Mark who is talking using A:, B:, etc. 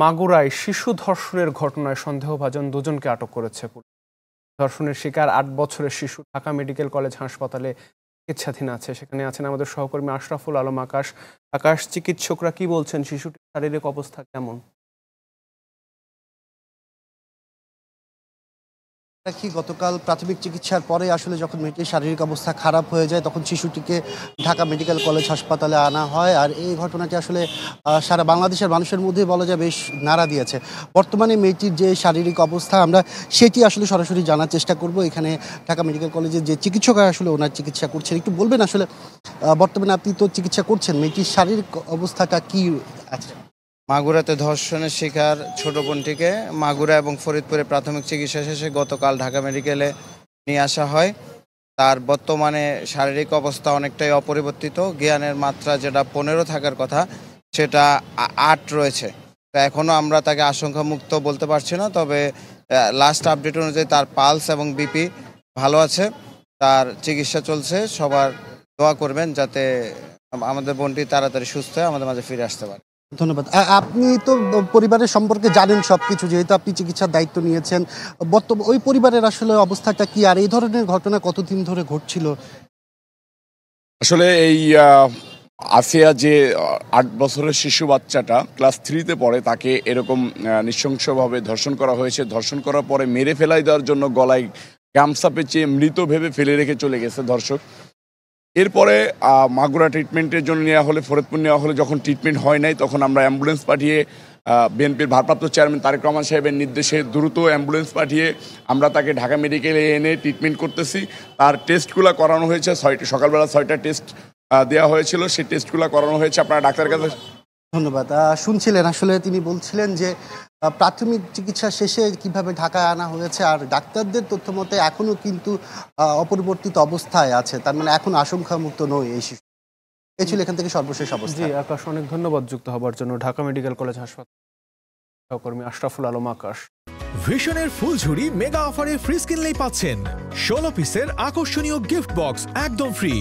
A: মাগুরায় শিশু ধর্ষণের ঘটনায় সন্দেহভাজন দুজনকে আটক করেছে পুলিশ। ধর্ষণের শিকার ৮ বছরের শিশু ঢাকা মেডিকেল কলেজ হাসপাতালে চিকিৎসাধীন আছে। সেখানে আছেন আমাদের সহকর্মী আশরাফুল আলম আকাশ। আকাশ, চিকিৎসকরা কি বলছেন, শিশুটির শারীরিক অবস্থা কেমন?
B: গতকাল প্রাথমিক চিকিৎসার পরে আসলে যখন মেয়েটির শারীরিক অবস্থা খারাপ হয়ে যায় তখন শিশুটিকে ঢাকা মেডিকেল কলেজ হাসপাতালে আনা হয়। আর এই ঘটনাটি আসলে সারা বাংলাদেশের মানুষের মধ্যে বলা যায় বেশ নাড়া দিয়েছে। বর্তমানে মেয়েটির যে শারীরিক অবস্থা আমরা সেটি আসলে সরাসরি জানার চেষ্টা করব। এখানে ঢাকা মেডিকেল কলেজের যে চিকিৎসকরা আসলে ওনার চিকিৎসা করছেন, একটু বলবেন আসলে বর্তমানে আপনি তো চিকিৎসা করছেন, মেয়েটির শারীরিক অবস্থাটা কি আছে?
C: মাগুরাতে ধর্ষণের শিকার ছোট বোনটিকে মাগুরা এবং ফরিদপুরে প্রাথমিক চিকিৎসা শেষে গতকাল ঢাকা মেডিকেলে নিয়ে আসা হয়। তার বর্তমানে শারীরিক অবস্থা অনেকটাই অপরিবর্তিত। জ্ঞানের মাত্রা যেটা 15 থাকার কথা সেটা 8 রয়েছে। তো এখনও আমরা তাকে আশঙ্কামুক্ত বলতে পারছি না, তবে লাস্ট আপডেট অনুযায়ী তার পালস এবং বিপি ভালো আছে। তার চিকিৎসা চলছে। সবার দোয়া করবেন যাতে আমাদের বোনটি তাড়াতাড়ি সুস্থ হয়ে আমাদের মাঝে ফিরে আসতে পারে।
B: ধন্যবাদ। আপনি তো পরিবারের সম্পর্কে জানেন সবকিছু, যেহেতু আপনি চিকিৎসার দায়িত্ব নিয়েছেন। বর্তমান ওই পরিবারের আসলে অবস্থাটা কি, আর এই ধরনের ঘটনা কতদিন ধরে ঘটছিল?
D: আসলে এই আসিয়া যে ৮ বছরের শিশু বাচ্চাটা ক্লাস 3-তে পড়ে, তাকে এরকম নৃশংসভাবে ধর্ষণ করা হয়েছে। ধর্ষণ করার পরে মেরে ফেলাই দেওয়ার জন্য গলায় গামছা পেঁচিয়ে মৃত ভেবে ফেলে রেখে চলে গেছে ধর্ষক। এরপরে মাগুরা ট্রিটমেন্টের জন্য নেওয়া হলে, ফরিদপুর নেওয়া হলে, যখন ট্রিটমেন্ট হয় নাই তখন আমরা অ্যাম্বুলেন্স পাঠিয়ে বিএনপির ভারপ্রাপ্ত চেয়ারম্যান তারেক রহমান সাহেবের নির্দেশে দ্রুত অ্যাম্বুলেন্স পাঠিয়ে আমরা তাকে ঢাকা মেডিকেলে এনে ট্রিটমেন্ট করতেছি। তার টেস্টগুলো করানো হয়েছে, সকালবেলা 6টা টেস্ট দেওয়া হয়েছিল, সেই টেস্টগুলো করানো হয়েছে। আপনারা ডাক্তারের কাছে
B: ধন্যবাদ। শুনছিলেন আসলে তিনি বলছিলেন যে প্রাথমিক চিকিৎসা শেষে কিভাবে ঢাকায় আনা হয়েছে, আর ডাক্তারদের তথ্য মতে এখনও কিন্তু অপরিবর্তিত অবস্থায় আছে। তার মানে এখন আশঙ্কামুক্ত নয় এই শিশু। এই ছিল এখান থেকে সর্বশেষ অবস্থা।
A: জি আকাশ, অনেক ধন্যবাদ যুক্ত হবার জন্য। ঢাকা মেডিকেল কলেজ হাসপাতাল সহকর্মী আশরাফুল আলম আকাশ।
E: ভিশনের ফুলঝুরি মেগা অফারে ফ্রিজ কিনলেই পাচ্ছেন 16 পিসের আকর্ষণীয় গিফট বক্স একদম ফ্রি।